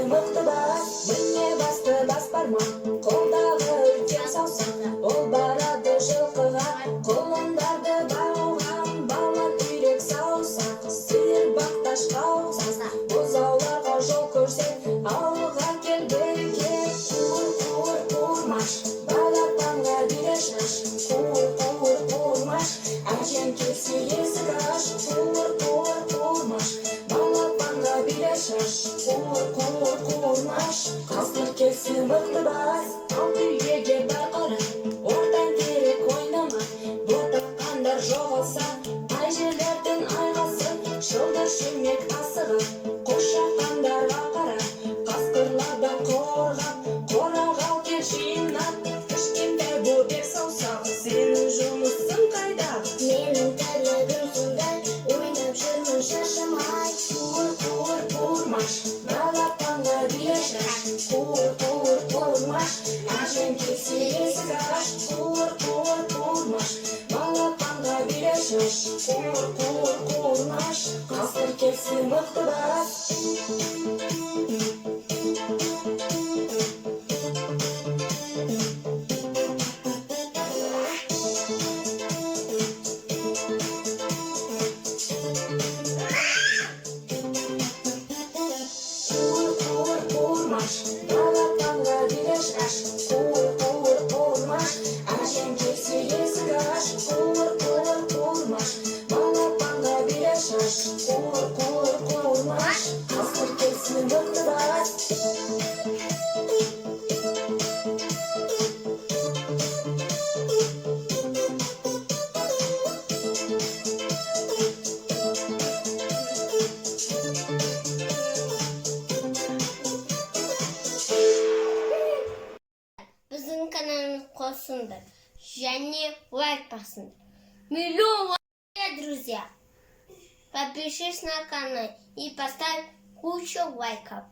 мықты бас, міне басты бас бармақ, қолдағы үлкен саусақ, ол барады жылқыға, құлындарды бағуға, бала үйрек саусақ, сиыр бақташқа ұқсас, бұзауларға жол көрсет, ауылға кел бірге. Қуыр қуырмаш, балапанға бере шаш, қуыр қуырмаш, әжем келсе есік аш. Қуыр қуырмаш, балапанға бере шаш, қуыр қуырмаш, қасқыр келсе мықты бас. Алты үйге бар қара, ортан керек ойнама, бұтаққандар жоғалса, әжелердің айғасы, шылдыр шүмек асығы, қошаққандарға қара, қасқырлардан қорғап, қораға ал кел жинап. Кішкентай бөбек саусағы, сенің жұмысың қайда? Менің тірлігім сондай, ойнап жүрмін шашымай. Қуыр қуырмаш, балапанға бере шаш, қуыр қуырмаш, әжем келсе есік аш. Қуыр қуырмаш, балапанға бере шаш, қуыр қуырмаш, қасқыр келсе мықты бас. Қуырмаш, балапанға бере шаш, қуырмаш, әжем келсе есік аш. Қуыр қуырмаш, балапанға бере шаш, қуырмаш, қасқыр келсе мықты бас. Біздің каналымыз қосыңдар және лайк басыңдар. Миллион лайков, друзья! Подпишись на канал и поставь кучу лайков.